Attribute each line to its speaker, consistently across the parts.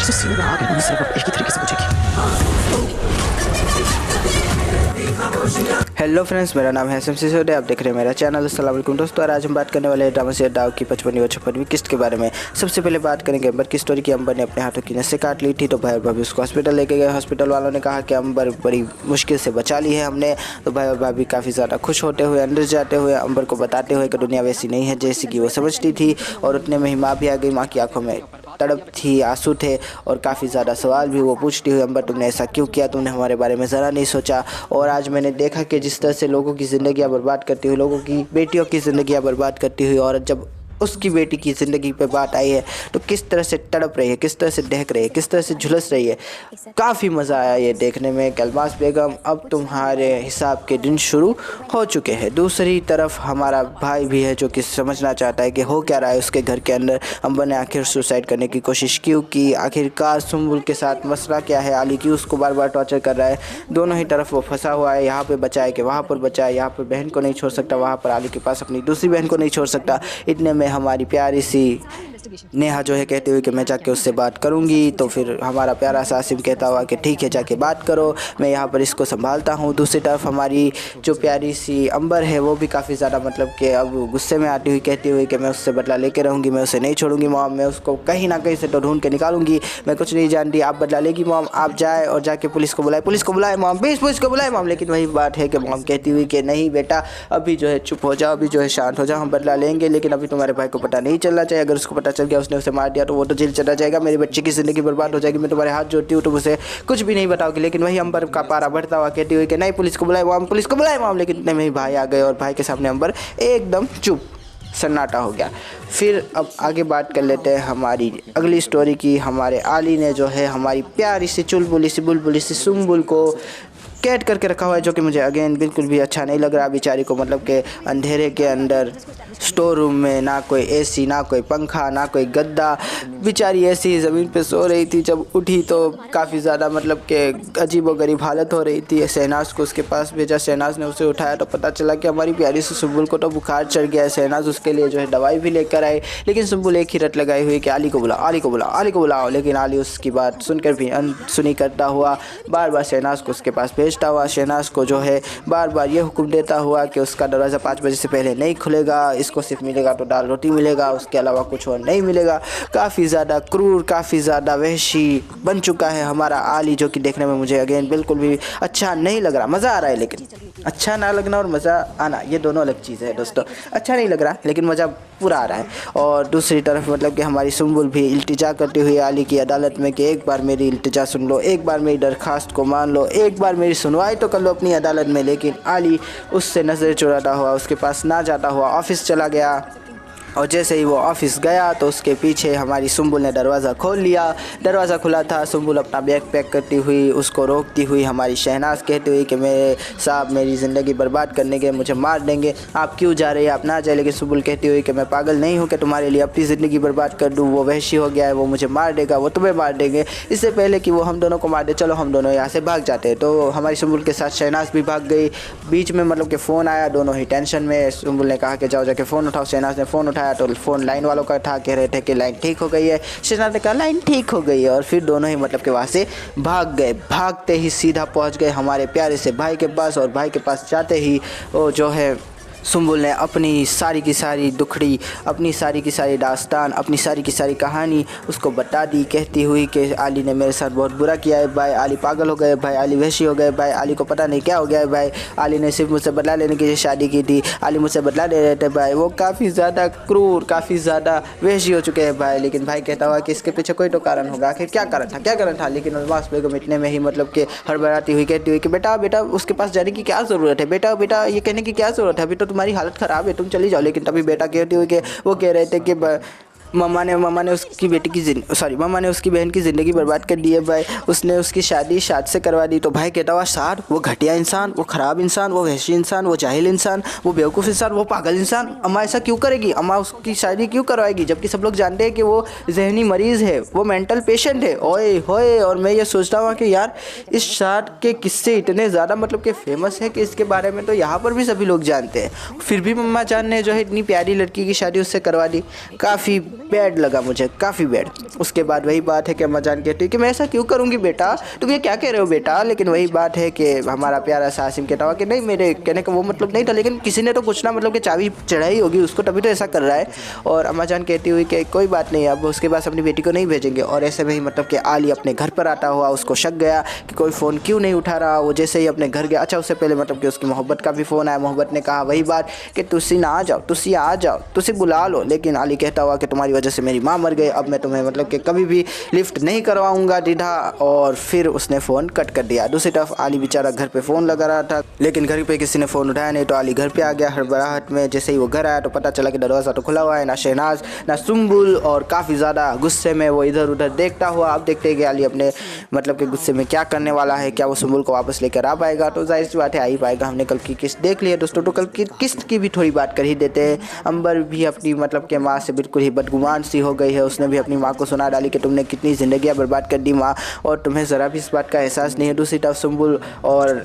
Speaker 1: से सीधा आगे नहीं सिर्फ एक ही तरीके से पूछेगी।
Speaker 2: हेलो फ्रेंड्स, मेरा नाम है एसएम सिसोदिया। आप देख रहे हैं मेरा चैनल। अस्सलाम वालेकुम दोस्तों। आज हम बात करने वाले हैं ड्रामा सीरियल डाव की 55वीं और 56वीं किस्त के बारे में। सबसे पहले बात करेंगे अंबर की स्टोरी की। अंबर ने अपने हाथों की नसें काट ली थी तो भाई और भाभी उसको हॉस्पिटल लेके गए। हॉस्पिटल वालों ने कहा कि अंबर बड़ी मुश्किल से बचा ली है हमने। तो भाई और भाभी काफ़ी ज़्यादा खुश होते हुए अंदर जाते हुए अंबर को बताते हुए कि दुनिया वैसी नहीं है जैसी कि वो समझती थी। और उतने में ही माँ भी आ गई। माँ की आंखों में तड़प थी, आंसू थे और काफ़ी ज़्यादा सवाल भी वो पूछती हुई, अंबर तुमने ऐसा क्यों किया, तुमने हमारे बारे में ज़रा नहीं सोचा। और आज मैंने देखा कि जिस तरह से लोगों की ज़िंदगियाँ बर्बाद करती हुई, लोगों की बेटियों की ज़िंदगियाँ बर्बाद करती हुई औरत जब उसकी बेटी की ज़िंदगी पे बात आई है तो किस तरह से तड़प रही है, किस तरह से दहक रही है, किस तरह से झुलस रही है। काफ़ी मज़ा आया ये देखने में। कलबास बेगम, अब तुम्हारे हिसाब के दिन शुरू हो चुके हैं। दूसरी तरफ हमारा भाई भी है जो कि समझना चाहता है कि हो क्या रहा है उसके घर के अंदर। अंबर ने आखिर सुसाइड करने की कोशिश क्यों की, आखिरकार सुम्बुल के साथ मसला क्या है, आली क्यों उसको बार बार टॉर्चर कर रहा है। दोनों ही तरफ वो फंसा हुआ है। यहाँ पे बचाए कि वहाँ पर बचाए, यहाँ पर बहन को नहीं छोड़ सकता, वहाँ पर आली के पास अपनी दूसरी बहन को नहीं छोड़ सकता। इतने में हमारी प्यारी सी नेहा जो है कहते हुए कि मैं जाके उससे बात करूंगी। तो फिर हमारा प्यारा सा आसिम कहता हुआ कि ठीक है जाके बात करो, मैं यहाँ पर इसको संभालता हूँ। दूसरी तरफ हमारी जो प्यारी सी अंबर है वो भी काफ़ी ज़्यादा मतलब कि अब गुस्से में आती हुई कहती हुई कि मैं उससे बदला लेके रहूँगी, मैं उसे नहीं छोड़ूंगी मॉम, मैं उसको कहीं ना कहीं से तो ढूंढ के निकालूंगी, मैं कुछ नहीं जानती, आप बदला लेगी मॉम, आप जाए और जाके पुलिस को बुलाए मॉम, प्लीज़ पुलिस को बुलाए मॉम। लेकिन वही बात है कि मॉम कहती हुई कि नहीं बेटा, अभी जो है चुप हो जाओ, अभी जो है शांत हो जाओ, हम बदला लेंगे, लेकिन अभी तुम्हारे भाई को पता नहीं चलना चाहिए। अगर उसको पता चल गया उसने उसे मार दिया तो वो तो जेल चला जाएगा, मेरे बच्चे की ज़िंदगी बर्बाद हो जाएगी। मैं तुम्हारे हाथ जोड़ती हूँ, तुम उसे कुछ भी नहीं बताओगे। लेकिन वही अंबर का पारा बढ़ता हुआ कहती हुई कि नहीं पुलिस को बुलाए मॉम, पुलिस को बुलाए मॉम। लेकिन इतने में ही भाई आ गए और भाई के सामने अंबर एकदम चुप, सन्नाटा हो गया। फिर अब आगे बात कर लेते हैं हमारी अगली स्टोरी की। हमारे आली ने जो है हमारी प्यारी सी चुलबुली सी बुलबुली सी सुम्बुल को कैद करके रखा हुआ है, जो कि मुझे अगेन बिल्कुल भी अच्छा नहीं लग रहा बेचारी को। मतलब कि अंधेरे के अंदर स्टोर रूम में ना कोई एसी, ना कोई पंखा, ना कोई गद्दा, बेचारी ऐसी ही ज़मीन पे सो रही थी। जब उठी तो काफ़ी ज़्यादा मतलब कि अजीबोगरीब हालत हो रही थी। शहनाज को उसके पास भेजा, शहनाज ने उसे उठाया तो पता चला कि हमारी प्यारी सी सुम्बुल को तो बुखार चढ़ गया है। शहनाज उसके लिए जो है दवाई भी लेकर आए, लेकिन सुम्बुल एक ही रट लगाई हुई कि आली को बुलाओ, आली को बुलाओ, आली को बुलाओ। लेकिन आली उसकी बात सुनकर भी अनसुनी करता हुआ बार बार शहनाज को उसके पास भेजता हुआ, शहनाज को जो है बार बार ये हुक्म देता हुआ कि उसका दरवाज़ा 5 बजे से पहले नहीं खुलेगा, इसको सिर्फ मिलेगा तो दाल रोटी मिलेगा, उसके अलावा कुछ और नहीं मिलेगा। काफ़ी ज़्यादा क्रूर, काफ़ी ज़्यादा वहशी बन चुका है हमारा आली, जो कि देखने में मुझे अगेन बिल्कुल भी अच्छा नहीं लग रहा। मज़ा आ रहा है लेकिन अच्छा ना लगना और मज़ा आना ये दोनों अलग चीज़ है दोस्तों। अच्छा नहीं लग रहा लेकिन मज़ा पूरा आ रहा है। और दूसरी तरफ मतलब कि हमारी सुम्बुल भी इल्तिजा करती हुई आली की अदालत में कि एक बार मेरी इल्तिजा सुन लो, एक बार मेरी दरख्वास्त को मान लो, एक बार मेरी सुनवाई तो कर लो अपनी अदालत में। लेकिन आली उससे नज़र चुराता हुआ, उसके पास ना जाता हुआ ऑफिस चला गया। और जैसे ही वो ऑफिस गया तो उसके पीछे हमारी सुम्बुल ने दरवाज़ा खोल लिया। दरवाज़ा खुला था, सुम्बुल अपना बैग पैक करती हुई उसको रोकती हुई हमारी शहनाज कहती हुई कि मेरे साहब मेरी ज़िंदगी बर्बाद करने के, मुझे मार देंगे, आप क्यों जा रहे हैं, आप ना जाए। लेकिन सुम्बुल कहती हुई कि मैं पागल नहीं हूँ कि तुम्हारे लिए अपनी ज़िंदगी बर्बाद कर दूँ, वो वहशी हो गया है, वो मुझे मार देगा, वो तुम्हें मार देंगे, इससे पहले कि वो हम दोनों को मार दे, चलो हम दोनों यहाँ से भाग जाते हैं। तो हमारी सुम्बुल के साथ शहनाज भी भाग गई। बीच में मतलब कि फ़ोन आया, दोनों ही टेंशन में। सुम्बुल ने कहा कि जाओ जाके फ़ोन उठाओ। शहनाज ने फ़ोन उठाया तो फ़ोन लाइन वालों का था, कह रहे थे कि लाइन ठीक हो गई है। शहनाज ने कहा लाइन ठीक हो गई है और फिर दोनों ही मतलब कि वहाँ से भाग गए। भागते ही सीधा पहुँच गए हमारे प्यारे से भाई के पास। और भाई के पास जाते ही वो जो है सुम्बुल ने अपनी सारी की सारी दुखड़ी, अपनी सारी की सारी दास्तान, अपनी सारी की सारी कहानी उसको बता दी, कहती हुई कि आली ने मेरे साथ बहुत बुरा किया है भाई, आली पागल हो गए भाई, आली वहशी हो गए भाई, आली को पता नहीं क्या हो गया है भाई, आली ने सिर्फ मुझसे बदला लेने के लिए शादी की थी, आली मुझसे बदला ले रहे थे भाई, वो काफ़ी ज़्यादा क्रूर, काफ़ी ज़्यादा वहशी हो चुके हैं भाई। लेकिन भाई कहता हुआ कि इसके पीछे कोई तो कारण होगा, आखिर क्या कारण था, क्या कारण था। लेकिन अल्मास बेगम इतने में ही मतलब कि हड़बड़ाती हुई कहती हुई कि बेटा बेटा उसके पास जाने की क्या ज़रूरत है, बेटा बेटा ये कहने की क्या ज़रूरत है, अभी तो तुम्हारी हालत ख़राब है, तुम चली जाओ। लेकिन तभी बेटा कहती हुई कि वो कह रहे थे कि मम्मा ने उसकी बेटी की मम्मा ने उसकी बहन की ज़िंदगी बर्बाद कर दी है भाई, उसने उसकी शादी शाद से करवा दी। तो भाई कहता हुआ शाद, वो घटिया इंसान, वो ख़राब इंसान, वो वहशी इंसान, वो जाहिल इंसान, वो बेवकूफ़ इंसान, वो पागल इंसान, अम्मा ऐसा क्यों करेगी, अम्मा उसकी शादी क्यों करवाएगी, जबकि सब लोग जानते हैं कि वो जहनी मरीज़ है, वो मेंटल पेशेंट है। ओए होए। और मैं ये सोचता हूँ कि यार इस शाद के किस्से इतने ज़्यादा मतलब कि फ़ेमस है कि इसके बारे में तो यहाँ पर भी सभी लोग जानते हैं, फिर भी मम्मा जान ने जो है इतनी प्यारी लड़की की शादी उससे करवा दी। काफ़ी बैड लगा मुझे, काफ़ी बैड। उसके बाद वही बात है कि अम्मा जान कहती है कि मैं ऐसा क्यों करूँगी बेटा, तुम ये क्या कह रहे हो बेटा। लेकिन वही बात है कि हमारा प्यारा सा आसिम कहता हुआ कि नहीं, मेरे कहने का वो मतलब नहीं था, लेकिन किसी ने तो कुछ ना मतलब कि चाबी चढ़ाई होगी उसको, तभी तो ऐसा कर रहा है। और अम्मा जान कहती हुई कि कोई बात नहीं, अब उसके पास अपनी बेटी को नहीं भेजेंगे। और ऐसे में ही मतलब कि आली अपने घर पर आता हुआ उसको शक गया कि कोई फ़ोन क्यों नहीं उठा रहा। वो जैसे ही अपने घर गया, अच्छा उससे पहले मतलब कि उसकी मोहब्बत का भी फ़ोन आया। मोहब्बत ने कहा वही बात कि तुसी ना आ जाओ, तुसी आ जाओ, तुसी बुला लो। लेकिन आली कहता हुआ कि तुम्हारी वजह से मेरी माँ मर गई, अब मैं तुम्हें मतलब कि कभी भी लिफ्ट नहीं करवाऊंगा दीदा। और फिर उसने फ़ोन कट कर दिया। दूसरी तरफ आली बेचारा घर पे फ़ोन लगा रहा था, लेकिन घर पे किसी ने फ़ोन उठाया नहीं। तो आली घर पे आ गया हड़बड़ाहट में। जैसे ही वो घर आया तो पता चला कि दरवाज़ा तो खुला हुआ है, ना शहनाज ना सुम्बुल। और काफ़ी ज़्यादा गुस्से में वो इधर उधर देखता हुआ, अब देखते हैं कि आली अपने मतलब कि गुस्से में क्या करने वाला है। क्या वो सुम्बुल को वापस लेकर आ पाएगा? तो जाहिर सी बात है आ ही पाएगा। हमने कल की किस्त देख ली है दोस्तों, तो कल की किस्त की भी थोड़ी बात कर ही देते हैं। अंबर भी अपनी मतलब कि माँ से बिल्कुल ही बदगुमान सी हो गई है। उसने भी अपनी माँ को सुना डाली कि तुमने कितनी ज़िंदगियाँ बर्बाद कर दी माँ, और तुम्हें ज़रा भी इस बात का एहसास नहीं है। दूसरी तरफ सुम्बुल और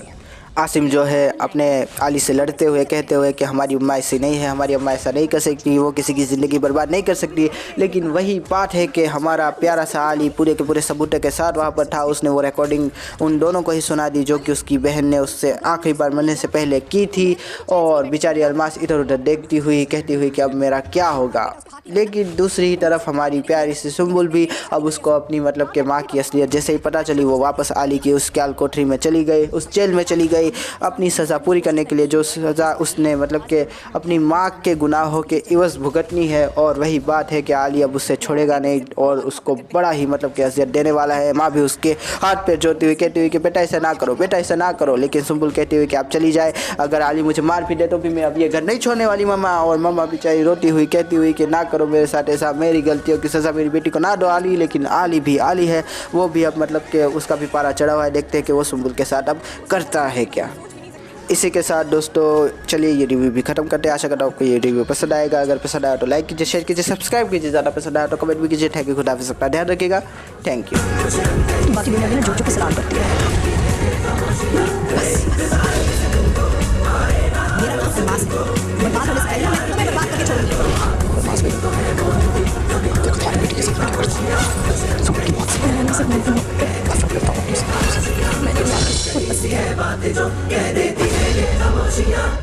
Speaker 2: आसिम जो है अपने आली से लड़ते हुए कहते हुए कि हमारी अम्मा ऐसी नहीं है, हमारी अम्मा ऐसा नहीं कर सकती, वो किसी की ज़िंदगी बर्बाद नहीं कर सकती। लेकिन वही बात है कि हमारा प्यारा सा आली पूरे के पूरे सबूतों के साथ वहाँ पर था। उसने वो रिकॉर्डिंग उन दोनों को ही सुना दी जो कि उसकी बहन ने उससे आखिरी बार मरने से पहले की थी। और बेचारी अलमास इधर उधर देखती हुई कहती हुई कि अब मेरा क्या होगा। लेकिन दूसरी तरफ हमारी प्यारी सी सुम्बुल भी अब उसको अपनी मतलब कि माँ की असलियत जैसे ही पता चली, वो वापस आली की उस कैल कोठरी में चली गई, उस जेल में चली गई अपनी सज़ा पूरी करने के लिए, जो सज़ा उसने मतलब कि अपनी माँ के गुनाहों के इवज़ भुगतनी है। और वही बात है कि आली अब उससे छोड़ेगा नहीं और उसको बड़ा ही मतलब कि अज़ियत देने वाला है। माँ भी उसके हाथ पे जोड़ती हुई कहती हुई कि बेटा ऐसा ना करो, बेटा ऐसा ना करो। लेकिन सुम्बुल कहती हुई कि आप चली जाए, अगर आली मुझे मार भी दे तो भी मैं अब ये घर नहीं छोड़ने वाली मम्मा। और मम्मा बेचारी रोती हुई कहती हुई कि ना करो मेरे साथ ऐसा, मेरी गलतियों की सज़ा मेरी बेटी को ना दो आली। लेकिन आली भी आली है, वो भी अब मतलब कि उसका भी पारा चढ़ा हुआ है। देखते हैं कि वो सुम्बुल के साथ अब करता है क्या। इसी के साथ दोस्तों चलिए ये रिव्यू भी खत्म करते हैं। आशा करता हूँ आपको ये रिव्यू पसंद आएगा। अगर पसंद आया तो लाइक कीजिए, शेयर कीजिए, सब्सक्राइब कीजिए। ज़्यादा पसंद आया तो कमेंट भी कीजिए। थैंक यू, खुदा हाफिज़, अपना ध्यान रखिएगा। Thank you.
Speaker 1: बाकी दुनिया भी ना जो सलाम करती है।